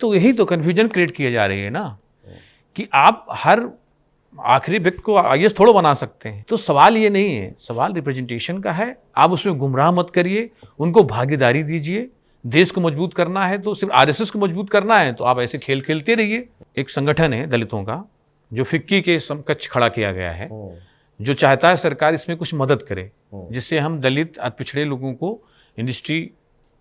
तो यही तो कन्फ्यूजन क्रिएट किए जा रही है ना कि आप हर आखिरी व्यक्ति को आईएएस थोड़ा बना सकते हैं। तो सवाल ये नहीं है, सवाल रिप्रेजेंटेशन का है। आप उसमें गुमराह मत करिए, उनको भागीदारी दीजिए। देश को मजबूत करना है तो सिर्फ आरएसएस को मजबूत करना है तो आप ऐसे खेल खेलते रहिए। एक संगठन है दलितों का जो फिक्की के समकक्ष खड़ा किया गया है, जो चाहता है सरकार इसमें कुछ मदद करे जिससे हम दलित पिछड़े लोगों को इंडस्ट्री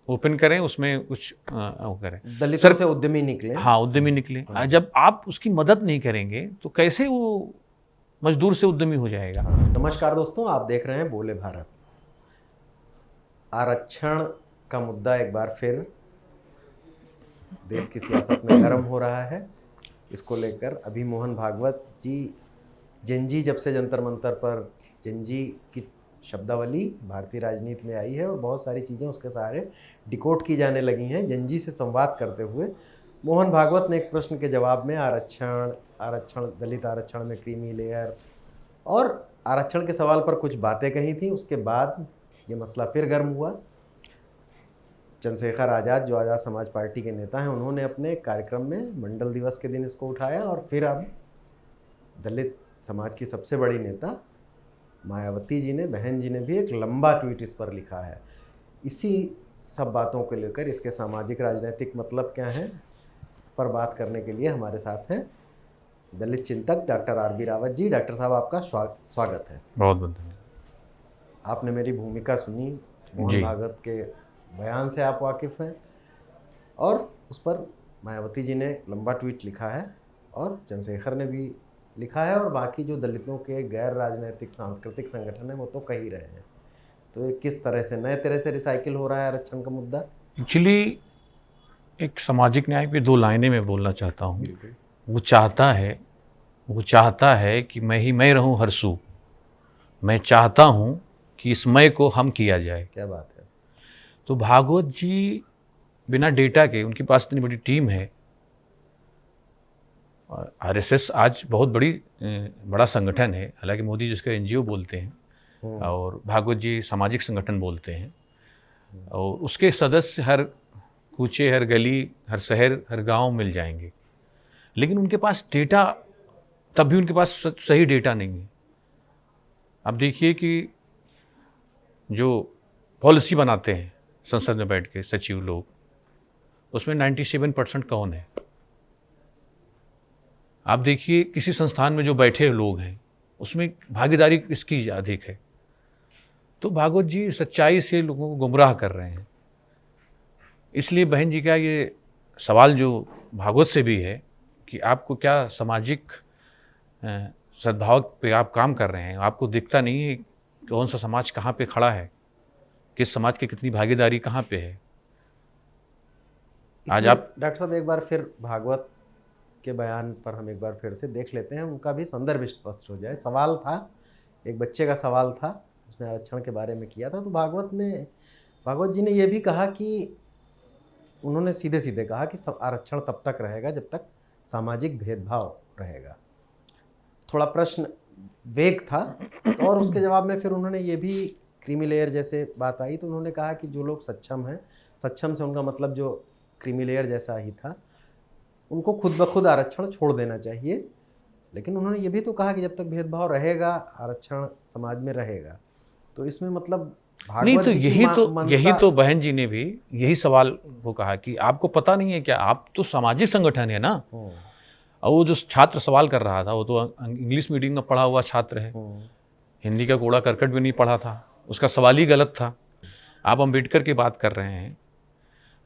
ओपन करें, उसमें कुछ करें, दलितों से उद्यमी निकले। हाँ, उद्यमी निकले। जब आप उसकी मदद नहीं करेंगे तो कैसे वो मजदूर से उद्यमी हो जाएगा। नमस्कार दोस्तों, आप देख रहे हैं बोले भारत। आरक्षण का मुद्दा एक बार फिर देश की सियासत में गर्म हो रहा है। इसको लेकर अभी मोहन भागवत जी, जेनजी जब से जंतर मंतर पर जेनजी की शब्दावली भारतीय राजनीति में आई है और बहुत सारी चीज़ें उसके सहारे डिकोड की जाने लगी हैं। जेनजी से संवाद करते हुए मोहन भागवत ने एक प्रश्न के जवाब में आरक्षण दलित आरक्षण में क्रीमी लेयर और आरक्षण के सवाल पर कुछ बातें कही थी। उसके बाद ये मसला फिर गर्म हुआ। चंद्रशेखर आज़ाद, जो आज़ाद समाज पार्टी के नेता हैं, उन्होंने अपने कार्यक्रम में मंडल दिवस के दिन इसको उठाया और फिर अब दलित समाज की सबसे बड़ी नेता मायावती जी ने, बहन जी ने भी एक लंबा ट्वीट इस पर लिखा है। इसी सब बातों को लेकर, इसके सामाजिक राजनीतिक मतलब क्या है पर बात करने के लिए हमारे साथ हैं दलित चिंतक doctor R B Rawat ji. Doctor साहब, आपका स्वागत है। बहुत बहुत धन्यवाद। आपने मेरी भूमिका सुनी, मोहन भागवत के बयान से आप वाकिफ़ हैं और उस पर मायावती जी ने लंबा ट्वीट लिखा है और चंद्रशेखर ने भी लिखा है और बाकी जो दलितों के गैर राजनीतिक सांस्कृतिक संगठन है वो तो कह ही रहे हैं। तो ये किस तरह से नए तरह से रिसाइकिल हो रहा है आरक्षण का मुद्दा? एक्चुअली एक सामाजिक न्याय पे दो लाइनें मैं बोलना चाहता हूँ। वो चाहता है कि मैं ही मैं रहूँ हरसू, मैं चाहता हूँ कि इस मैं को हम किया जाए। क्या बात है। तो भागवत जी बिना डेटा के, उनके पास इतनी बड़ी टीम है और आरएसएस आज बहुत बड़ा संगठन है। हालांकि मोदी जिसका एनजीओ बोलते हैं और भागवत जी सामाजिक संगठन बोलते हैं और उसके सदस्य हर कूचे, हर गली, हर शहर, हर गांव मिल जाएंगे। लेकिन उनके पास डेटा, तब भी उनके पास सही डेटा नहीं है। अब देखिए कि जो पॉलिसी बनाते हैं संसद में बैठ के सचिव लोग, उसमें 97% कौन है? आप देखिए किसी संस्थान में जो बैठे लोग हैं उसमें भागीदारी किसकी अधिक है? तो भागवत जी सच्चाई से लोगों को गुमराह कर रहे हैं। इसलिए बहन जी का ये सवाल जो भागवत से भी है कि आपको क्या सामाजिक सद्भाव पे आप काम कर रहे हैं, आपको दिखता नहीं है कौन सा समाज कहाँ पे खड़ा है, किस समाज की कितनी भागीदारी कहाँ पे है। आज आप डॉक्टर साहब एक बार फिर भागवत के बयान पर हम एक बार फिर से देख लेते हैं, उनका भी संदर्भ स्पष्ट हो जाए। सवाल था, एक बच्चे का सवाल था, उसने आरक्षण के बारे में किया था। तो भागवत जी ने यह भी कहा कि उन्होंने सीधे सीधे कहा कि आरक्षण तब तक रहेगा जब तक सामाजिक भेदभाव रहेगा। थोड़ा प्रश्न वेग था तो और उसके जवाब में फिर उन्होंने ये भी, क्रीमी लेयर जैसे बात आई तो उन्होंने कहा कि जो लोग सक्षम हैं, सक्षम से उनका मतलब जो क्रीमी लेयर जैसा ही था, उनको खुद ब खुद आरक्षण छोड़ देना चाहिए। लेकिन उन्होंने ये भी तो कहा कि जब तक भेदभाव रहेगा आरक्षण समाज में रहेगा। तो इसमें मतलब नहीं, तो यही तो बहन जी ने भी यही सवाल को कहा कि आपको पता नहीं है क्या, आप तो सामाजिक संगठन है ना। और वो जो छात्र सवाल कर रहा था वो तो इंग्लिश मीडियम में पढ़ा हुआ छात्र है, हिंदी का कूड़ा करकट भी नहीं पढ़ा था, उसका सवाल ही गलत था। आप अम्बेडकर की बात कर रहे हैं,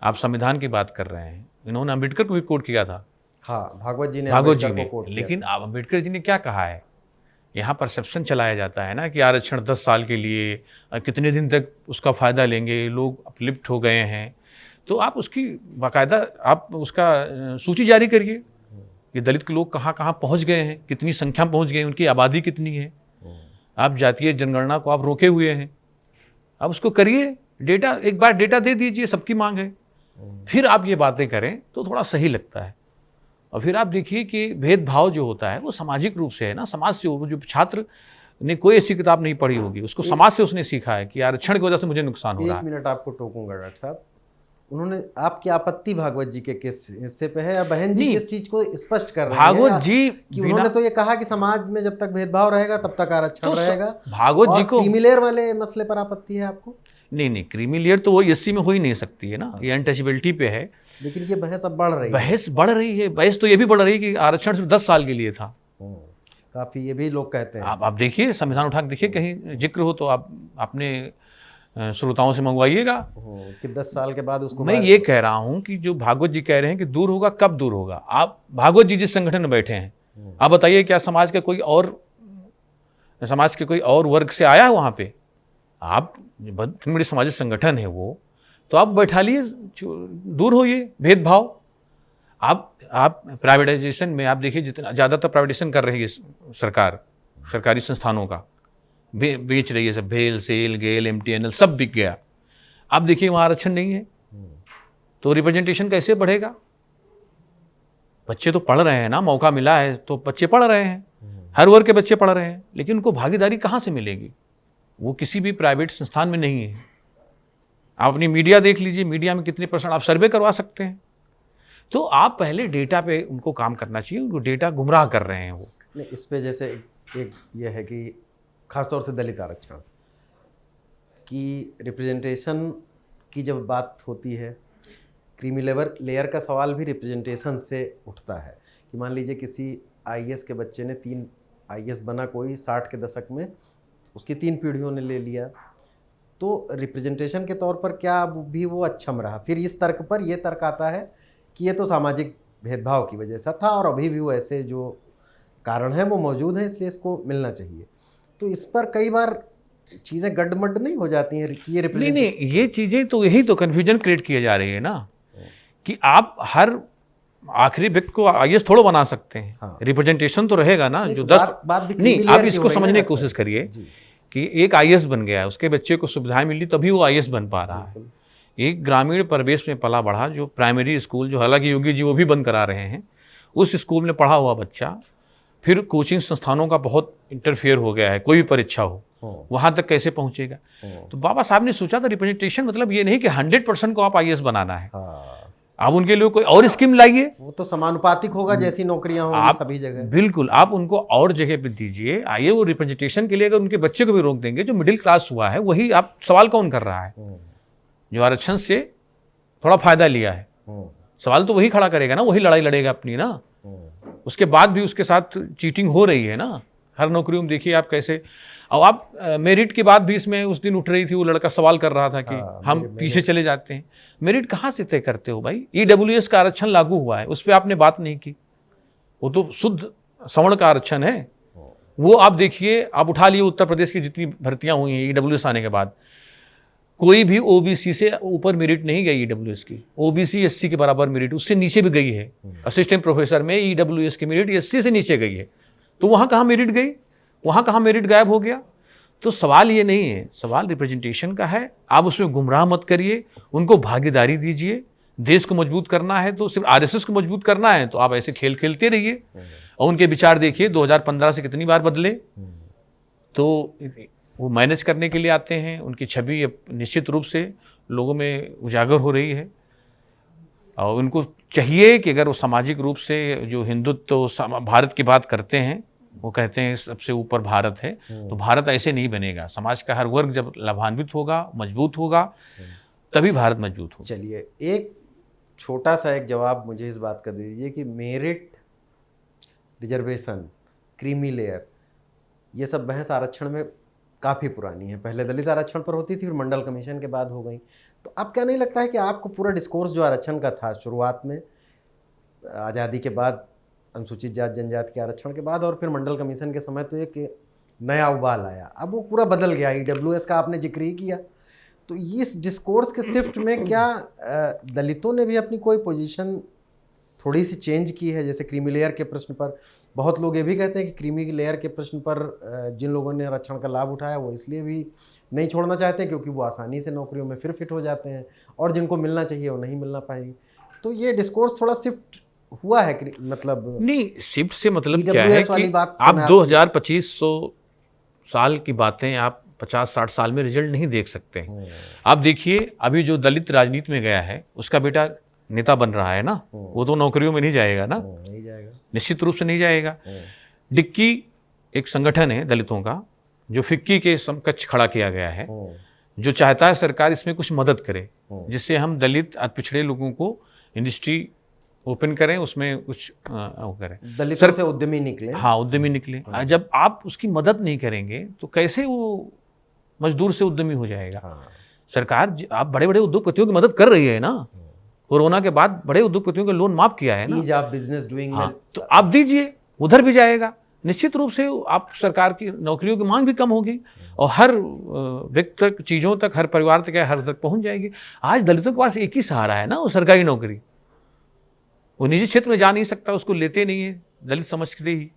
आप संविधान की बात कर रहे हैं, इन्होंने अम्बेडकर को भी कोट किया था। हाँ, भागवत जी ने कोट किया। लेकिन अब अम्बेडकर जी ने क्या कहा है? यहाँ परसेप्शन चलाया जाता है ना कि आरक्षण 10 साल के लिए, कितने दिन तक उसका फ़ायदा लेंगे, लोग अपलिफ्ट हो गए हैं। तो आप उसकी बाकायदा आप उसका सूची जारी करिए कि दलित के लोग कहाँ कहाँ पहुँच गए हैं, कितनी संख्या में पहुँच गए हैं, उनकी आबादी कितनी है। आप जातीय जनगणना को आप रोके हुए हैं, आप उसको करिए। डेटा, एक बार डेटा दे दीजिए, सबकी मांग है, फिर आप ये बातें करें तो थोड़ा सही लगता है। और फिर आप देखिए कि भेदभाव जो होता है वो सामाजिक रूप से है ना, समाज से। वो जो छात्र ने कोई ऐसी किताब नहीं पढ़ी होगी, उसको समाज से उसने सीखा है कि आरक्षण की वजह से मुझे नुकसान हो रहा है। 1 मिनट आपको टोकूंगा डॉक्टर साहब। उन्होंने आपकी आपत्ति भागवत जी के किस हिस्से पे है, या बहन जी नहीं, किस चीज को स्पष्ट कर रहे हैं? भागवत जी कि उन्होंने तो ये कहा कि समाज में जब तक भेदभाव रहेगा तब तक आरक्षण तो रहेगा, भागवत जी को क्रीमी लेयर वाले मसले पर आपत्ति है आपको? नहीं, क्रीमी लेयर तो वो एससी में हो ही नहीं सकती है ना, ये अनटचेबिलिटी पे है। लेकिन ये बहस अब बढ़ रही है। बहस बढ़ रही है, बहस तो ये भी बढ़ रही है कि आरक्षण सिर्फ 10 साल के लिए था। काफी ये भी लोग कहते हैं। आप देखिए, संविधान उठा के देखिए, कहीं जिक्र हो तो आप अपने श्रोताओं से मंगवाइएगा कि 10 साल के बाद उसको। मैं ये कह रहा हूं कि जो भागवत जी कह रहे हैं कि दूर होगा, कब दूर होगा? आप भागवत जी जिस संगठन में बैठे हैं, आप बताइए क्या समाज के कोई और वर्ग से आया है वहां पे? आप इतनी बड़ी सामाजिक संगठन है वो, तो आप बैठा लिए, दूर हो ये भेदभाव। आप प्राइवेटाइजेशन में आप देखिए, जितना ज़्यादातर प्राइवेटाइजेशन कर रही है सरकार, सरकारी संस्थानों का बेच रही है सब, भेल, सेल, गेल, एमटीएनएल सब बिक गया। आप देखिए वहाँ आरक्षण नहीं है, तो रिप्रेजेंटेशन कैसे बढ़ेगा? बच्चे तो पढ़ रहे हैं ना, मौका मिला है तो बच्चे पढ़ रहे हैं, हर वर्ग के बच्चे पढ़ रहे हैं, लेकिन उनको भागीदारी कहाँ से मिलेगी? वो किसी भी प्राइवेट संस्थान में नहीं है। आप अपनी मीडिया देख लीजिए, मीडिया में कितने % आप सर्वे करवा सकते हैं। तो आप पहले डेटा पे उनको काम करना चाहिए, उनको डेटा गुमराह कर रहे हैं वो। नहीं, इस पे जैसे एक ये है कि खासतौर से दलित आरक्षण की रिप्रेजेंटेशन की जब बात होती है, क्रीमी लेयर का सवाल भी रिप्रेजेंटेशन से उठता है कि मान लीजिए किसी आईएएस के बच्चे ने 3 आईएएस बना, कोई 60 के दशक में, उसकी 3 पीढ़ियों ने ले लिया, तो रिप्रेजेंटेशन के तौर पर क्या भी वो अक्षम रहा? फिर इस तर्क पर ये तर्क आता है कि ये तो सामाजिक भेदभाव की वजह से था और अभी भी वो ऐसे जो कारण है वो मौजूद है, इसलिए इसको मिलना चाहिए। तो इस पर कई बार चीज़ें गड़बड़ नहीं हो जाती हैं कि ये नहीं, ये चीज़ें तो यही तो कन्फ्यूजन क्रिएट किए जा रही है ना, कि आप हर आखिरी व्यक्ति को आईएएस थोड़ा बना सकते हैं। हाँ। रिप्रेजेंटेशन तो रहेगा ना, जो 10 बात भी नहीं, आप इसको समझने की कोशिश करिए कि एक आईएएस बन गया, उसके बच्चे को सुविधाएं मिली तभी वो आईएएस बन पा रहा है। एक ग्रामीण परिवेश में पला बढ़ा, जो प्राइमरी स्कूल, जो हालांकि योगी जी वो भी बंद करा रहे हैं, उस स्कूल में पढ़ा हुआ बच्चा फिर कोचिंग संस्थानों का बहुत इंटरफेयर हो गया है, कोई भी परीक्षा हो वहां तक कैसे पहुंचेगा? तो बाबा साहब ने सोचा था रिप्रेजेंटेशन मतलब ये नहीं कि 100% को आप आईएएस बनाना है। आप उनके लिए कोई और स्कीम लाइए, वो तो समानुपातिक होगा, जैसी नौकरियां होंगी सभी जगह। बिल्कुल, आप उनको और जगह पे दीजिए। आइए, वो रिप्रेजेंटेशन के लिए अगर उनके बच्चे को भी रोक देंगे, जो मिडिल क्लास हुआ है, वही आप सवाल कौन कर रहा है? जो आरक्षण से थोड़ा फायदा लिया है, सवाल तो वही खड़ा करेगा ना, वही लड़ाई लड़ेगा अपनी ना। उसके बाद भी उसके साथ चीटिंग हो रही है ना हर नौकरियों में। देखिए आप कैसे, और आप मेरिट की बात भी इसमें उस दिन उठ रही थी, वो लड़का सवाल कर रहा था कि हम पीछे चले जाते हैं। मेरिट कहाँ से तय करते हो भाई? ईडब्ल्यूएस का आरक्षण लागू हुआ है, उस पर आपने बात नहीं की। वो तो शुद्ध सवर्ण का आरक्षण है। वो आप देखिए, आप उठा लिए उत्तर प्रदेश की जितनी भर्तियां हुई हैं ईडब्ल्यूएस आने के बाद, कोई भी ओबीसी से ऊपर मेरिट नहीं गई ईडब्ल्यूएस की। ओबीसी एससी के बराबर मेरिट, उससे नीचे भी गई है। असिस्टेंट प्रोफेसर में ईडब्ल्यूएस की मेरिट एससी से नीचे गई है। तो वहाँ कहाँ मेरिट गई? वहाँ कहाँ मेरिट गायब हो गया? तो सवाल ये नहीं है, सवाल रिप्रेजेंटेशन का है। आप उसमें गुमराह मत करिए, उनको भागीदारी दीजिए। देश को मजबूत करना है तो सिर्फ आरएसएस को मजबूत करना है तो आप ऐसे खेल खेलते रहिए। और उनके विचार देखिए 2015 से कितनी बार बदले। तो वो मैनेज करने के लिए आते हैं, उनकी छवि निश्चित रूप से लोगों में उजागर हो रही है। और उनको चाहिए कि अगर वो सामाजिक रूप से जो हिंदुत्व भारत की बात करते हैं, वो कहते हैं सबसे ऊपर भारत है, तो भारत ऐसे नहीं बनेगा। समाज का हर वर्ग जब लाभान्वित होगा, मजबूत होगा, तभी भारत मजबूत होगा। चलिए, एक छोटा सा एक जवाब मुझे इस बात का दे दीजिए कि मेरिट, रिजर्वेशन, क्रीमी लेयर, ये सब बहस आरक्षण में काफ़ी पुरानी है। पहले दलित आरक्षण पर होती थी, फिर मंडल कमीशन के बाद हो गई। तो अब क्या नहीं लगता है कि आपको पूरा डिस्कोर्स जो आरक्षण का था शुरुआत में, आज़ादी के बाद, अनुसूचित जाति जनजाति के आरक्षण के बाद, और फिर मंडल कमीशन के समय, तो एक नया उबाल आया, अब वो पूरा बदल गया। ईडब्ल्यूएस का आपने जिक्र ही किया। तो इस डिस्कोर्स के शिफ्ट में क्या दलितों ने भी अपनी कोई पोजीशन थोड़ी सी चेंज की है? जैसे क्रीमी लेयर के प्रश्न पर बहुत लोग ये भी कहते हैं कि क्रीमी लेयर के प्रश्न पर जिन लोगों ने आरक्षण का लाभ उठाया वो इसलिए भी नहीं छोड़ना चाहते क्योंकि वो आसानी से नौकरियों में फिर फिट हो जाते हैं, और जिनको मिलना चाहिए वो नहीं मिलना पाएगी। तो ये डिस्कोर्स थोड़ा शिफ्ट हुआ है, मतलब नहीं, शिफ्ट से मतलब क्या है कि आप 2025 साल की बातें आप 50-60 साल में रिजल्ट नहीं देख सकते हैं। आप देखिए अभी जो दलित राजनीति में गया है उसका बेटा नेता बन रहा है ना, वो तो नौकरियों में नहीं जाएगा ना, नहीं जाएगा, निश्चित रूप से नहीं जाएगा। डिक्की एक संगठन है दलितों का जो फिक्की के समकक्ष खड़ा किया गया है, जो चाहता है सरकार इसमें कुछ मदद करे जिससे हम दलित पिछड़े लोगों को इंडस्ट्री ओपन करें, उसमें कुछ वो करें, दलितों से उद्यमी निकले। हाँ, उद्यमी निकले। जब आप उसकी मदद नहीं करेंगे तो कैसे वो मजदूर से उद्यमी हो जाएगा। सरकार आप बड़े बड़े उद्योगपतियों की मदद कर रही है ना, कोरोना के बाद बड़े उद्योगपतियों के लोन माफ किया है ना, ईज ऑफ बिजनेस डूइंग में, तो आप दीजिए, उधर भी जाएगा। निश्चित रूप से आप सरकार की नौकरियों की मांग भी कम होगी और हर व्यक्ति तक, चीज़ों तक, हर परिवार तक, हर तक पहुंच जाएगी। आज दलितों के पास एक ही सहारा है ना, वो सरकारी नौकरी। वो निजी क्षेत्र में जा नहीं सकता, उसको लेते नहीं है दलित समझते ही।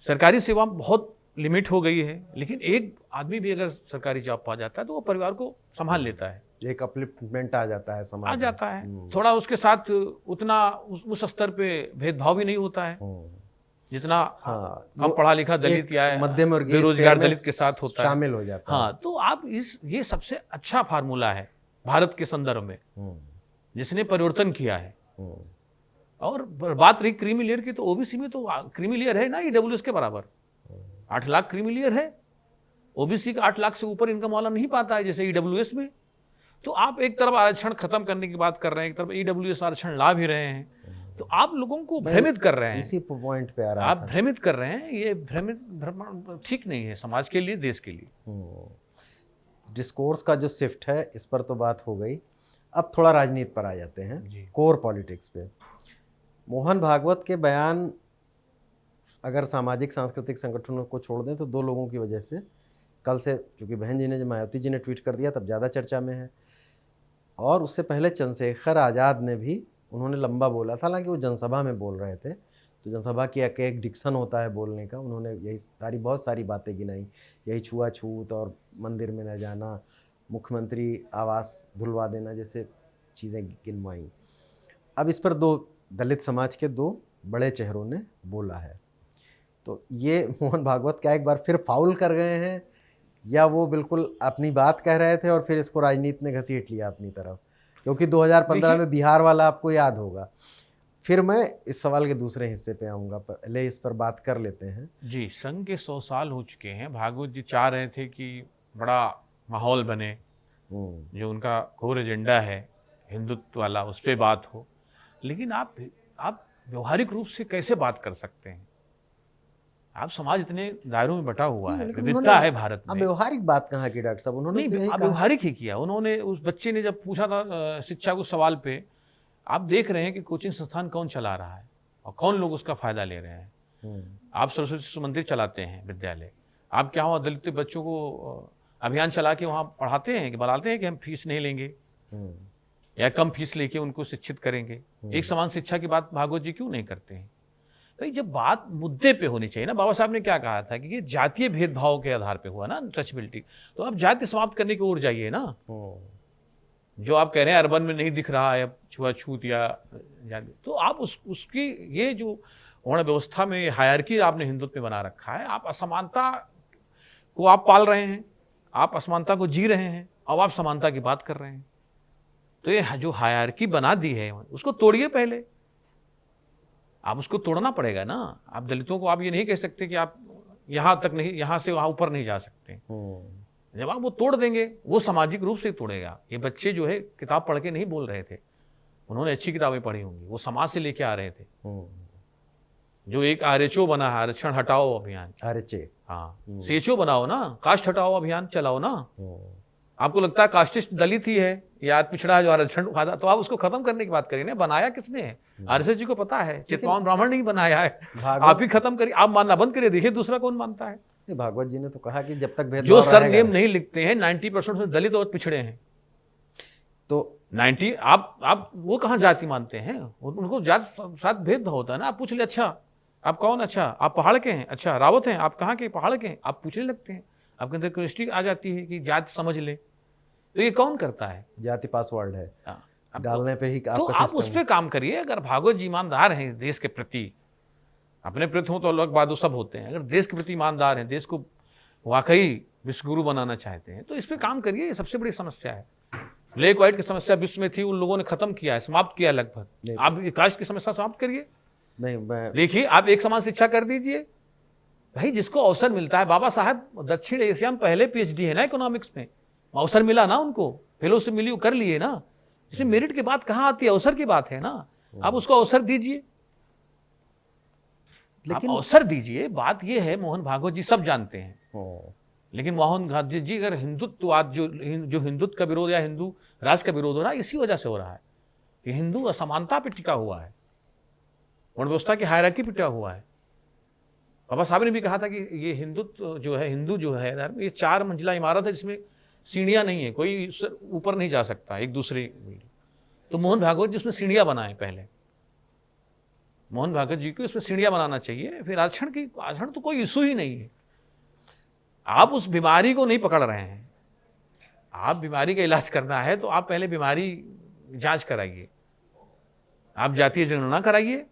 सरकारी सेवा बहुत लिमिट हो गई है, लेकिन एक आदमी भी अगर सरकारी जॉब पा जाता है तो वो परिवार को संभाल लेता है, एक अपलिफ्टमेंट आ जाता है समाज, आ जाता है। थोड़ा उसके साथ उतना उस स्तर पे भेदभाव भी नहीं होता है जितना अब पढ़ा लिखा दलित या मध्यम वर्गीय बेरोजगार दलित के साथ होता है, शामिल हो जाता है। हाँ, तो आप ये सबसे अच्छा फार्मूला है भारत के संदर्भ में जिसने परिवर्तन किया है। और बात रही क्रीमी लेयर की, तो ओबीसी में तो क्रीमी लेयर है ना ईडब्ल्यूएस के बराबर, 8 लाख क्रीमी लेयर है। ओबीसी का 8 लाख से ऊपर इनकम वाला नहीं पाता है जैसे ईडब्ल्यूएस में। तो आप एक तरफ आरक्षण खत्म करने की बात कर रहे हैं, एक तरफ ईडब्ल्यूएस आरक्षण ला भी रहे हैं, तो आप लोगों को भ्रमित कर रहे हैं। इसी पॉइंट पे आ रहा है, आप भ्रमित कर रहे हैं। ये भ्रमण ठीक नहीं है समाज के लिए, देश के लिए। डिस्कोर्स का जो शिफ्ट है, इस पर तो बात हो गई। अब थोड़ा राजनीति पर आ जाते हैं, कोर पॉलिटिक्स पे। मोहन भागवत के बयान अगर सामाजिक सांस्कृतिक संगठनों को छोड़ दें तो 2 लोगों की वजह से कल से, क्योंकि बहन जी ने, जब मायावती जी ने ट्वीट कर दिया तब ज़्यादा चर्चा में है, और उससे पहले चंद्रशेखर आज़ाद ने भी, उन्होंने लंबा बोला था, हालांकि वो जनसभा में बोल रहे थे, तो जनसभा की एक डिक्शन होता है बोलने का, उन्होंने यही बहुत सारी बातें गिनाई, यही छुआछूत और मंदिर में न जाना, मुख्यमंत्री आवास धुलवा देना जैसे चीज़ें गिनवाई। अब इस पर 2 दलित समाज के 2 बड़े चेहरों ने बोला है, तो ये मोहन भागवत क्या एक बार फिर फाउल कर गए हैं, या वो बिल्कुल अपनी बात कह रहे थे और फिर इसको राजनीति ने घसीट लिया अपनी तरफ? क्योंकि 2015 में बिहार वाला आपको याद होगा। फिर मैं इस सवाल के दूसरे हिस्से पे आऊँगा, पहले इस पर बात कर लेते हैं। जी, संघ के 100 साल हो चुके हैं। भागवत जी चाह रहे थे कि बड़ा माहौल बने, जो उनका कोर एजेंडा है हिंदुत्व वाला, उस पर बात हो, लेकिन आप व्यवहारिक रूप से कैसे बात कर सकते हैं? आप समाज इतने दायरों में बटा हुआ है, विविधता है भारत में। व्यवहारिक बात कहाँ की डॉक्टर साहब? उन्होंने नहीं, व्यवहारिक ही किया उन्होंने। उस बच्चे ने जब पूछा था शिक्षा को सवाल पे, आप देख रहे हैं कि कोचिंग संस्थान कौन चला रहा है और कौन लोग उसका फायदा ले रहे हैं। आप सरस्वती शिशु मंदिर चलाते हैं, विद्यालय, आप क्या वहाँ दलित बच्चों को अभियान चला के वहाँ पढ़ाते हैं कि बताते हैं कि हम फीस नहीं लेंगे या कम फीस लेके उनको शिक्षित करेंगे? एक समान शिक्षा की बात भागवत जी क्यों नहीं करते हैं? भाई, जब बात मुद्दे पे होनी चाहिए ना। बाबा साहब ने क्या कहा था कि ये जातीय भेदभाव के आधार पे हुआ ना टचबिलिटी, तो आप जाति समाप्त करने की ओर जाइए ना। जो आप कह रहे हैं अर्बन में नहीं दिख रहा है छुआछूत या तो आप उसकी ये जो वर्ण व्यवस्था में हायरार्की आपने हिंदुत्व में बना रखा है, आप असमानता को आप पाल रहे हैं, आप असमानता को जी रहे हैं, अब आप समानता की बात कर रहे हैं। तो ये जो हायरार्की बना दी है उसको तोड़िए। पहले आप उसको तोड़ना पड़ेगा ना। आप दलितों को आप ये नहीं कह सकते कि आप यहाँ तक नहीं, यहाँ से वहाँ ऊपर नहीं जा सकते। जब आप वो तोड़ देंगे, वो सामाजिक रूप से तोड़ेगा। ये बच्चे जो है किताब पढ़ के नहीं बोल रहे थे, उन्होंने अच्छी किताबें पढ़ी होंगी, वो समाज से लेके आ रहे थे। जो एक आरएचओ बना है, आरक्षण हटाओ अभियान, आरएचए, हाँ, सीएचओ बनाओ ना, कास्ट हटाओ अभियान चलाओ ना। आपको लगता है कास्टिस्ट दलित ही है या पिछड़ा है जो आरक्षण उठाता, तो आप उसको खत्म करने की बात करिए ना। बनाया किसने है? आरएसएस जी को पता है, चितपावन ब्राह्मण नहीं बनाया है। आप ही खत्म करिए, आप मानना बंद करिए, देखिए दूसरा कौन मानता है। भागवत जी ने तो कहा कि जब तक भेदभाव जो सरनेम नहीं लिखते हैं 90% में दलित और पिछड़े हैं, तो 90 आप वो कहाँ जाति मानते हैं? उनको जाति साथ भेदभाव होता है ना। आप पूछ ले, अच्छा आप कौन? अच्छा आप पहाड़ के हैं? अच्छा रावत हैं? आप कहाँ के? पहाड़ के हैं? आप पूछने लगते हैं, आपके अंदर क्यूरियोसिटी आ जाती है कि जाति समझ ले। तो ये कौन करता है? जाति पासवर्ड है डालने पे ही। तो आप उस पर काम करिए। अगर भागवत जी ईमानदार हैं देश के प्रति, अपने प्रति हो तो अलग बात, सब होते हैं, अगर देश के प्रति ईमानदार हैं, देश को वाकई विश्वगुरु बनाना चाहते हैं। तो इस पे काम करिए, ये सबसे बड़ी समस्या है। ब्लैक व्हाइट की समस्या विश्व में थी, उन लोगों ने खत्म किया है, समाप्त किया लगभग। आप कास्ट की समस्या समाप्त करिए। नहीं, मैं देखिए, आप एक समान शिक्षा कर दीजिए भाई, जिसको अवसर मिलता है। बाबा साहब दक्षिण एशिया में पहले पीएचडी है ना इकोनॉमिक्स में, अवसर मिला ना उनको, फेलोशिप मिली, वो कर लिए ना। इसमें मेरिट की बात कहाँ आती है, अवसर की बात है ना। आप उसको अवसर दीजिए, लेकिन अवसर दीजिए। बात ये है, मोहन भागवत जी सब जानते हैं, लेकिन मोहन भागवत जी अगर हिंदुत्ववाद जो हिंदुत्व का विरोध या हिंदू राष्ट्र का विरोध हो रहा है, इसी वजह से हो रहा है कि हिंदू असमानता पे टिका हुआ है, वर्ण व्यवस्था की हायरार्की पे टिका हुआ है। बाबा साहब ने भी कहा था कि ये हिंदुत्व जो है, हिंदू जो है धर्म, ये 4 मंजिला इमारत है जिसमें सीढ़ियां नहीं है, कोई ऊपर नहीं जा सकता एक दूसरे। तो मोहन भागवत जी उसमें सीढ़ियां बनाए। पहले मोहन भागवत जी को इसमें सीढ़ियां बनाना चाहिए। फिर आरक्षण तो कोई इशू ही नहीं है। आप उस बीमारी को नहीं पकड़ रहे हैं। आप बीमारी का इलाज करना है तो आप पहले बीमारी जांच कराइए, आप जातीय जनगणना कराइए,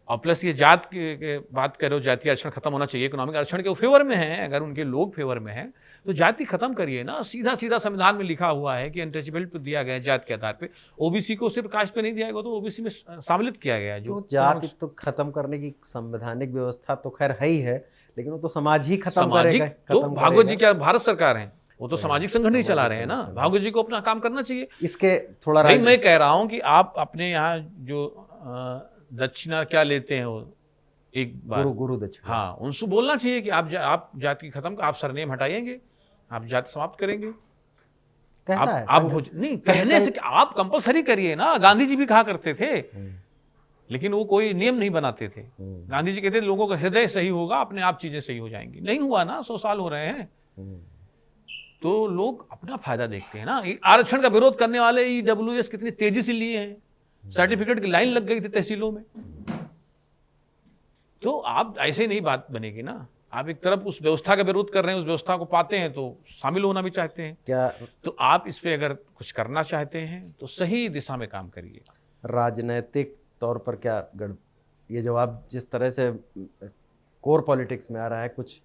और प्लस ये जात के बात करो, जातीय आरक्षण खत्म होना चाहिए। इकोनॉमिक आरक्षण के फेवर में है, अगर उनके लोग फेवर में हैं तो जाति खत्म करिए ना। सीधा सीधा संविधान में लिखा हुआ है कि अनटचेबल पे दिया गया है जात के आधार पे। ओबीसी को सिर्फ कास्ट पे नहीं दिया गया, तो ओबीसी में शामिलित किया गया। जो तो जाति तो खत्म करने की संवैधानिक व्यवस्था तो खैर है ही है, लेकिन वो तो समाज ही खत्म करेगा। तो भागवत जी क्या भारत सरकार है, वो तो सामाजिक संगठन ही चला रहे हैं ना। भागवत जी को अपना काम करना चाहिए। इसके थोड़ा मैं कह रहा हूँ कि आप अपने यहाँ जो दक्षिणा क्या लेते हैं, वो एक बार गुरु दक्षिणा, हाँ, उनसे बोलना चाहिए कि आप जाति खत्म, आप सरनेम हटाएंगे, आप जाति समाप्त करेंगे। कहता है आप नहीं कहने से आप कंपलसरी करिए ना। गांधी जी भी कहा करते थे, लेकिन वो कोई नियम नहीं बनाते थे। गांधी जी कहते थे लोगों का हृदय सही होगा, अपने आप चीजें सही हो जाएंगी। नहीं हुआ ना, 100 साल हो रहे हैं। तो लोग अपना फायदा देखते हैं ना। आरक्षण का विरोध करने वाले ईडब्ल्यूएस कितनी तेजी से लिए हैं, सर्टिफिकेट की लाइन लग गई थी तहसीलों में। तो आप ऐसे नहीं बात बनेगी ना। आप एक तरफ उस व्यवस्था का विरोध कर रहे हैं, उस व्यवस्था को पाते हैं तो शामिल होना भी चाहते हैं क्या। तो आप इस पे अगर कुछ करना चाहते हैं तो सही दिशा में काम करिए। राजनैतिक तौर पर क्या ये जवाब जिस तरह से कोर पॉलिटिक्स में आ रहा है, कुछ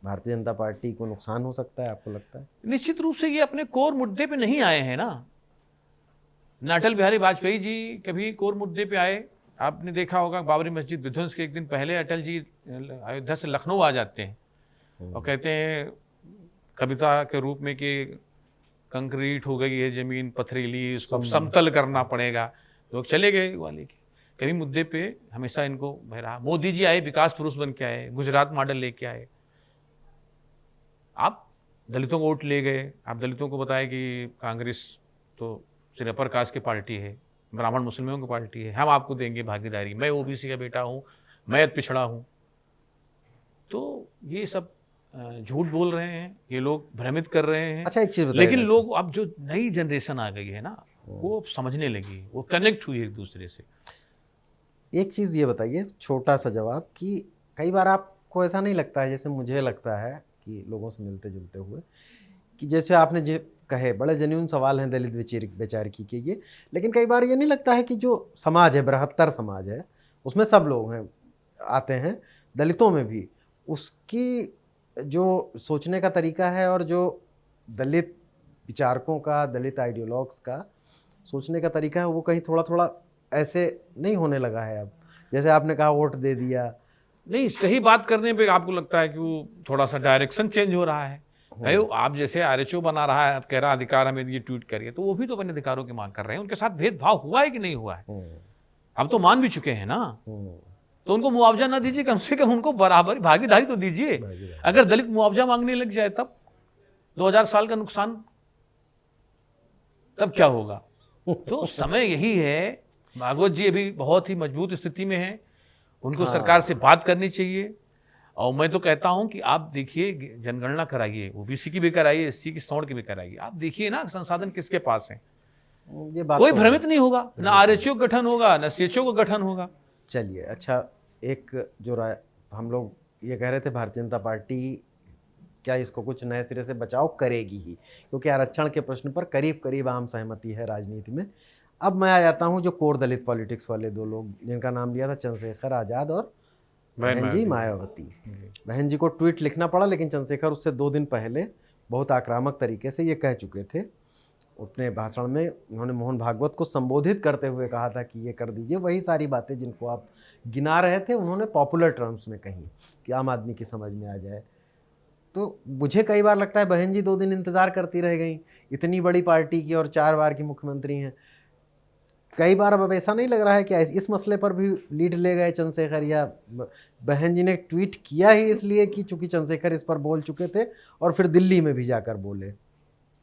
भारतीय जनता पार्टी को नुकसान हो सकता है, आपको लगता है? निश्चित रूप से ये अपने कोर मुद्दे पे नहीं आए हैं ना। अटल बिहारी वाजपेयी जी कभी कोर मुद्दे पे आए? आपने देखा होगा बाबरी मस्जिद विध्वंस के एक दिन पहले अटल जी अयोध्या से लखनऊ आ जाते हैं और कहते हैं कविता के रूप में कि कंक्रीट हो गई है जमीन पथरीली, इसको समतल करना पड़ेगा। लोग चले गए वाले की। कभी मुद्दे पे हमेशा इनको बहरा। मोदी जी आए, विकास पुरुष बन के आए, गुजरात मॉडल लेके आए। आप दलितों को वोट ले गए, आप दलितों को बताया कि कांग्रेस तो सिर्फ अपर कास्ट की पार्टी है, ब्राह्मण मुसलमानों की पार्टी है, हम आपको देंगे भागीदारी, मैं ओबीसी का बेटा हूँ, मैं पिछड़ा हूँ। तो ये सब झूठ बोल रहे हैं, ये लोग भ्रमित कर रहे हैं। अच्छा, एक चीज़ बताइए। लेकिन लोग अब जो नई जनरेशन आ गई है ना, वो समझने लगी, वो कनेक्ट हुई एक दूसरे से। एक चीज़ ये बताइए, छोटा सा जवाब, कि कई बार आपको ऐसा नहीं लगता है, जैसे मुझे लगता है कि लोगों से मिलते जुलते हुए, कि जैसे आपने जो कहे बड़े जेन्युइन सवाल हैं दलित बेचारगी के ये, लेकिन कई बार ये नहीं लगता है कि जो समाज है, बृहत्तर समाज है, उसमें सब लोग हैं आते हैं, दलितों में भी, उसकी जो सोचने का तरीका है और जो दलित विचारकों का, दलित आइडियोलॉग्स का सोचने का तरीका है, वो कहीं थोड़ा थोड़ा ऐसे नहीं होने लगा है अब? जैसे आपने कहा वोट दे दिया, नहीं, सही बात करने पे आपको लगता है कि वो थोड़ा सा डायरेक्शन चेंज हो रहा है। आप जैसे आरएचओ बना रहा है, आप कह रहा अधिकार हमें ये ट्वीट करिए, तो वो भी तो अपने अधिकारों की मांग कर रहे हैं। उनके साथ भेदभाव हुआ है कि नहीं हुआ है? अब तो मान भी चुके हैं ना। तो उनको मुआवजा ना दीजिए, कम से कम उनको बराबर भागीदारी तो दीजिए। अगर दलित मुआवजा मांगने लग जाए तब 2000 साल का नुकसान तब क्या होगा? तो समय यही है। भागवत जी अभी बहुत ही मजबूत स्थिति में है, उनको सरकार से बात करनी चाहिए। और मैं तो कहता हूं कि आप देखिए, जनगणना कराइए, ओबीसी की भी कराइए, एससी की 100 की भी कराइए। आप देखिए ना संसाधन किसके पास है, ये बात कोई भ्रमित नहीं होगा, ना आरएचओ का गठन होगा, ना सीएचओ का गठन होगा। चलिए, अच्छा, एक जो राय हम लोग ये कह रहे थे, भारतीय जनता पार्टी क्या इसको कुछ नए सिरे से बचाव करेगी ही, क्योंकि आरक्षण के प्रश्न पर करीब करीब आम सहमति है राजनीति में। अब मैं आ जाता हूँ जो कोर दलित पॉलिटिक्स वाले दो लोग जिनका नाम लिया था, चंद्रशेखर आज़ाद और बहन जी मायावती। बहन जी को ट्वीट लिखना पड़ा, लेकिन चंद्रशेखर उससे 2 दिन पहले बहुत आक्रामक तरीके से ये कह चुके थे। अपने भाषण में उन्होंने मोहन भागवत को संबोधित करते हुए कहा था कि ये कर दीजिए, वही सारी बातें जिनको आप गिना रहे थे उन्होंने पॉपुलर टर्म्स में कही कि आम आदमी की समझ में आ जाए। तो मुझे कई बार लगता है बहन जी 2 दिन इंतज़ार करती रह गई, इतनी बड़ी पार्टी की और 4 बार की मुख्यमंत्री हैं। कई बार अब ऐसा नहीं लग रहा है कि इस मसले पर भी लीड ले गए चंद्रशेखर, या बहन जी ने ट्वीट किया ही इसलिए कि चूंकि चंद्रशेखर इस पर बोल चुके थे और फिर दिल्ली में भी जाकर बोले।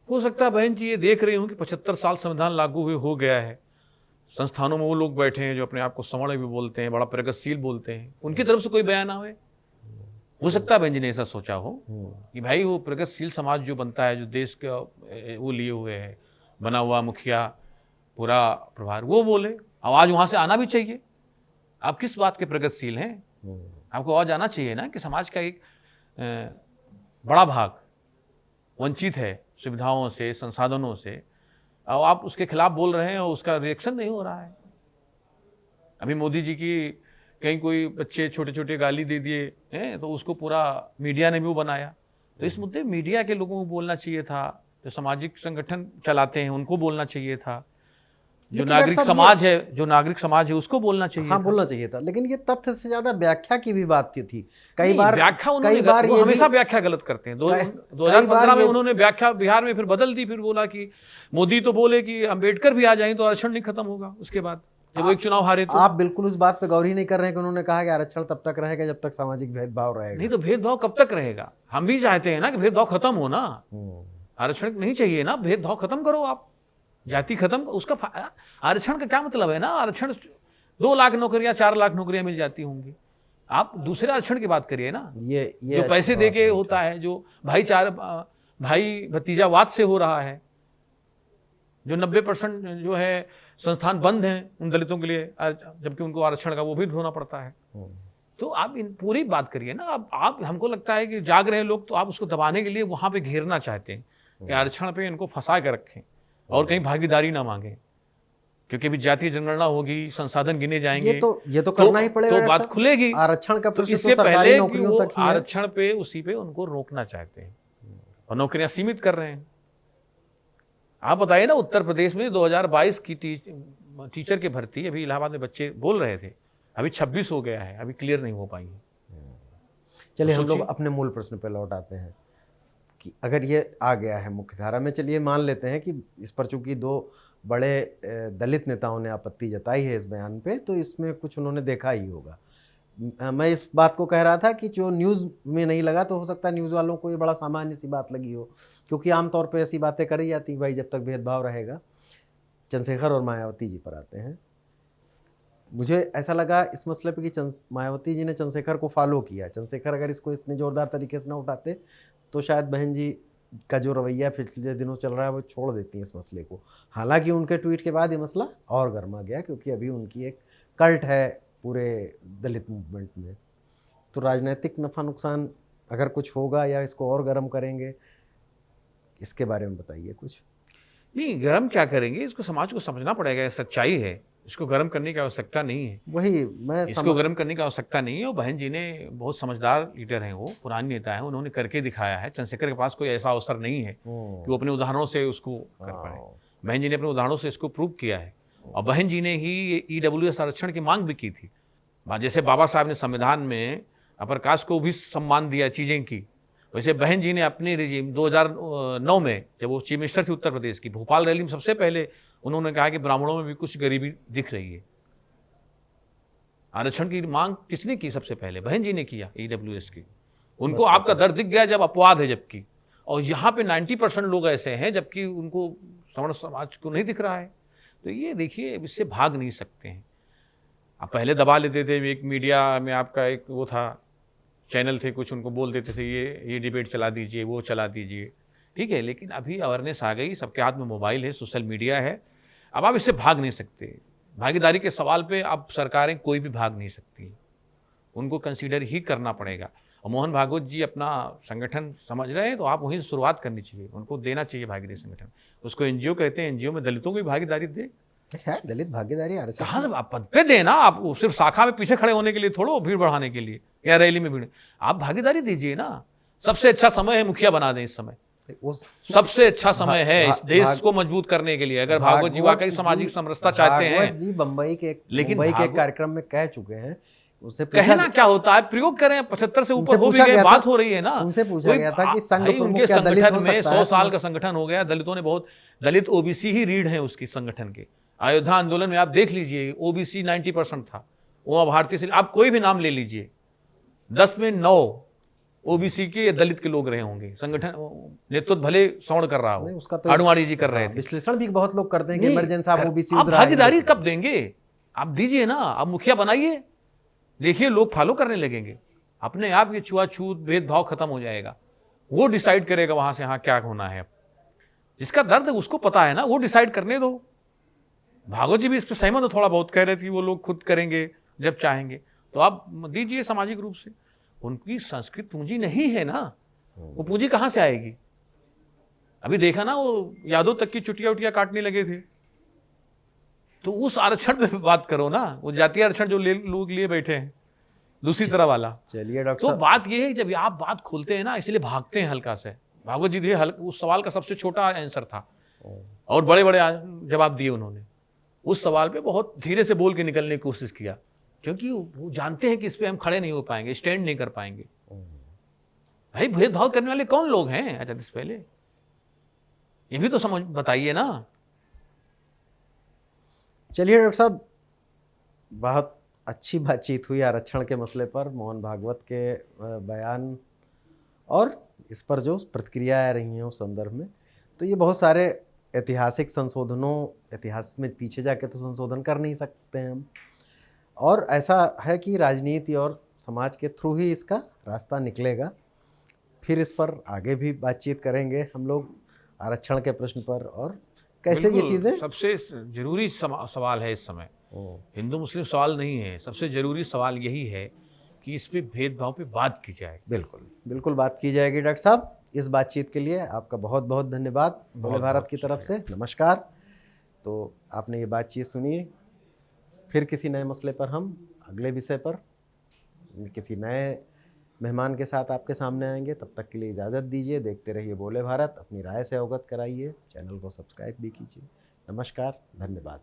हो सकता है बहन जी ये देख रही हूँ कि 75 साल संविधान लागू हुए हो गया है, संस्थानों में वो लोग बैठे हैं जो अपने आप को समण भी बोलते हैं, बड़ा प्रगतिशील बोलते हैं, उनकी तरफ से कोई बयान आवे। हो सकता है बहन जी ने ऐसा सोचा हो कि भाई वो प्रगतिशील समाज जो बनता है, जो देश का वो लिए हुए है बना हुआ मुखिया पूरा प्रभार, वो बोले, आवाज़ वहाँ से आना भी चाहिए। आप किस बात के प्रगतिशील हैं? आपको आवाज़ आना चाहिए ना कि समाज का एक बड़ा भाग वंचित है सुविधाओं से, संसाधनों से, और आप उसके खिलाफ बोल रहे हैं और उसका रिएक्शन नहीं हो रहा है। अभी मोदी जी की कहीं कोई बच्चे छोटे छोटे गाली दे दिए हैं तो उसको पूरा मीडिया ने भी वो बनाया। तो इस मुद्दे मीडिया के लोगों को बोलना चाहिए था, जो सामाजिक संगठन चलाते हैं उनको बोलना चाहिए था, जो नागरिक समाज है, जो नागरिक समाज है उसको बोलना चाहिए। हाँ, बोलना चाहिए था, लेकिन ये तथ्य से ज्यादा व्याख्या की भी बात थी। कई बार वो हमेशा व्याख्या गलत करते हैं। 2015 में उन्होंने व्याख्या बिहार में फिर बदल दी, फिर बोला कि मोदी तो बोले कि अंबेडकर भी आ जाए तो आरक्षण नहीं खत्म होगा। उसके बाद जब वो एक चुनाव हारे तो आप बिल्कुल उस बात पे गौर ही नहीं कर रहे हैं कि उन्होंने कहा कि आरक्षण तब तक रहेगा जब तक सामाजिक भेदभाव रहेगा। नहीं तो भेदभाव कब तक रहेगा? हम भी चाहते हैं ना कि भेदभाव खत्म हो ना, आरक्षण नहीं चाहिए ना, भेदभाव खत्म करो आप, जाति खत्म। उसका आरक्षण का क्या मतलब है ना? आरक्षण 2 लाख नौकरियां 4 लाख नौकरियां मिल जाती होंगी। आप दूसरे आरक्षण की बात करिए ना, ये जो पैसे देके होता है, जो भाई भतीजावाद से हो रहा है, जो 90% जो है संस्थान बंद हैं उन दलितों के लिए, जबकि उनको आरक्षण का वो भी ढूंढना पड़ता है। तो आप इन पूरी बात करिए ना। आप हमको लगता है कि जाग रहे लोग तो आप उसको दबाने के लिए वहां पे घेरना चाहते हैं कि आरक्षण पे इनको फंसा के रखें और कहीं भागीदारी ना मांगे, क्योंकि अभी जातीय जनगणना होगी, संसाधन गिने जाएंगे, ये तो करना ही पड़ेगा, तो बात खुलेगी। आरक्षण का प्रश्न इससे पहले कि वो आरक्षण पे उसी पे उनको रोकना चाहते हैं और नौकरियां सीमित कर रहे हैं। आप बताइए ना, उत्तर प्रदेश में 2022 की टीचर की भर्ती अभी इलाहाबाद में बच्चे बोल रहे थे, अभी 26 हो गया है, अभी क्लियर नहीं हो पाई है। चलिए हम लोग अपने मूल प्रश्न पे लौट आते हैं कि अगर ये आ गया है मुख्यधारा में, चलिए मान लेते हैं कि इस पर चूंकि 2 बड़े दलित नेताओं ने आपत्ति जताई है इस बयान पे, तो इसमें कुछ उन्होंने देखा ही होगा। मैं इस बात को कह रहा था कि जो न्यूज़ में नहीं लगा तो हो सकता है न्यूज़ वालों को ये बड़ा सामान्य सी बात लगी हो, क्योंकि आमतौर पे ऐसी बातें करी जाती भाई जब तक भेदभाव रहेगा। चंद्रशेखर और मायावती जी पर आते हैं। मुझे ऐसा लगा इस मसले पे कि मायावती जी ने चंद्रशेखर को फॉलो किया। चंद्रशेखर अगर इसको इतने ज़ोरदार तरीके से ना उठाते तो शायद बहन जी का जो रवैया पिछले दिनों चल रहा है वो छोड़ देती हैं इस मसले को। हालांकि उनके ट्वीट के बाद ये मसला और गर्मा गया, क्योंकि अभी उनकी एक कल्ट है पूरे दलित मूवमेंट में। तो राजनीतिक नफ़ा नुकसान अगर कुछ होगा या इसको और गर्म करेंगे, इसके बारे में बताइए कुछ। नहीं, गर्म क्या करेंगे, इसको समाज को समझना पड़ेगा, सच्चाई है, इसको गर्म करने की आवश्यकता नहीं है। वही मैं इसको गर्म करने की आवश्यकता नहीं है। और बहन जी ने बहुत समझदार लीडर हैं, वो पुरानी नेता हैं, उन्होंने करके दिखाया है। चंद्रशेखर के पास कोई ऐसा अवसर नहीं है कि वो अपने उदाहरणों से उसको कर पाए। बहन जी ने अपने उदाहरणों से इसको प्रूव किया है। और बहन जी ने ही EWS आरक्षण की मांग भी की थी। जैसे बाबा साहब ने संविधान में अपर कास्ट को भी सम्मान दिया चीज़ें की, वैसे बहन जी ने अपनी रिजीम 2009 में जब वो चीफ मिनिस्टर थी उत्तर प्रदेश की, भोपाल रैली में सबसे पहले उन्होंने कहा कि ब्राह्मणों में भी कुछ गरीबी दिख रही है। आरक्षण की मांग किसने की? सबसे पहले बहन जी ने किया, EWS की। उनको आपका दर्द दिख गया जब अपवाद है जबकि, और यहाँ पे 90% लोग ऐसे हैं जबकि उनको सवर्ण समाज को नहीं दिख रहा है। तो ये देखिए, इससे भाग नहीं सकते हैं। आप पहले दबा लेते थे, एक मीडिया में आपका एक वो था, चैनल थे कुछ, उनको बोल देते थे ये डिबेट चला दीजिए, वो चला दीजिए, ठीक है। लेकिन अभी अवेयरनेस आ गई, सबके हाथ में मोबाइल है, सोशल मीडिया है, अब आप इससे भाग नहीं सकते। भागीदारी के सवाल पे अब सरकारें कोई भी भाग नहीं सकती, उनको कंसीडर ही करना पड़ेगा। और मोहन भागवत जी अपना संगठन समझ रहे हैं तो आप वहीं से शुरुआत करनी चाहिए, उनको देना चाहिए भागीदारी संगठन। उसको NGO कहते हैं, NGO में दलितों को भी भागीदारी दे, है दलित भागीदारी आरएसएस कहाँ से आप पद पे देना, आप सिर्फ शाखा में पीछे खड़े होने के लिए थोड़ो, भीड़ बढ़ाने के लिए या रैली में भीड़, आप भागीदारी दीजिए ना। सबसे अच्छा समय है मुखिया बना दें इस समय, उस सबसे अच्छा समय है इस देश को मजबूत करने के लिए। अगर भागवत जी वाकई सामाजिक समरसता चाहते हैं, भागवत जी मुंबई के कार्यक्रम में कह चुके हैं, उससे कहना क्या होता है, प्रयोग करें। 75 से ऊपर हो भी गए, बात हो रही है ना। उनसे पूछा गया था कि संघ प्रमुख उनके क्या दलित हो संगठन में सकता है? 100 साल का संगठन हो गया, दलितों ने बहुत, दलित ओबीसी ही रीढ़ है उसकी संगठन के। अयोध्या आंदोलन में आप देख लीजिए, ओबीसी 90% था। उमा भारती से आप कोई भी नाम ले लीजिए, 10 में 9 ओबीसी के या दलित के लोग रहे होंगे। संगठन नेतृत्व भले सौण कर रहा हो, उसका तो आडवाणी जी कर रहे थे। विश्लेषण भी बहुत लोग करते हैं कि इमरजेंसी आप ओबीसी आप भागीदारी कब देंगे? आप दीजिए ना, आप मुखिया बनाइए, देखिए लोग फॉलो करने लगेंगे। अपने आप ये छुआछूत भेदभाव खत्म हो जाएगा। वो डिसाइड करेगा वहां से हाँ क्या होना है। जिसका दर्द उसको पता है ना, वो डिसाइड करने दो। भागवत जी भी इस पर सहमत हो, थोड़ा बहुत कह रहे थे वो लोग खुद करेंगे जब चाहेंगे, तो आप दीजिए सामाजिक रूप से। उनकी संस्कृत पूंजी नहीं है ना, वो पूंजी कहां से आएगी? अभी देखा ना, वो यादव तक की चुटिया उटिया काटने लगे थे। तो उस आरक्षण पे बात करो ना, वो जातीय आरक्षण जो लोग लिए बैठे हैं दूसरी तरह वाला। चलिए डॉक्टर तो साहब, बात ये है, जब आप बात खोलते हैं ना, इसलिए भागते हैं हल्का से। भागवत जी उस सवाल का सबसे छोटा आंसर था और बड़े बड़े जवाब दिए उन्होंने। उस सवाल पे बहुत धीरे से बोल के निकलने की कोशिश किया, क्योंकि वो जानते हैं कि इस पे हम खड़े नहीं हो पाएंगे, स्टैंड नहीं कर पाएंगे। भाई भेदभाव करने वाले कौन लोग हैं आजादी से पहले? ये भी तो समझ बताइए ना। चलिए डॉक्टर साहब, बहुत अच्छी बातचीत हुई आरक्षण के मसले पर, मोहन भागवत के बयान और इस पर जो प्रतिक्रियाएं रही हैं उस संदर्भ में। तो ये बहुत सारे ऐतिहासिक संशोधनों, इतिहास में पीछे जाके तो संशोधन कर नहीं सकते हैं हम, और ऐसा है कि राजनीति और समाज के थ्रू ही इसका रास्ता निकलेगा। फिर इस पर आगे भी बातचीत करेंगे हम लोग, आरक्षण के प्रश्न पर, और कैसे ये चीज़ें। सबसे जरूरी सवाल है इस समय, हिंदू मुस्लिम सवाल नहीं है। सबसे जरूरी सवाल यही है कि इस पे भेदभाव पे बात की जाए। बिल्कुल बिल्कुल बात की जाएगी डॉक्टर साहब। इस बातचीत के लिए आपका बहुत बहुत धन्यवाद बोले भारत की तरफ से। नमस्कार। तो आपने ये बातचीत सुनी, फिर किसी नए मसले पर हम अगले विषय पर किसी नए मेहमान के साथ आपके सामने आएंगे। तब तक के लिए इजाज़त दीजिए। देखते रहिए बोले भारत, अपनी राय से अवगत कराइए, चैनल को सब्सक्राइब भी कीजिए। नमस्कार, धन्यवाद।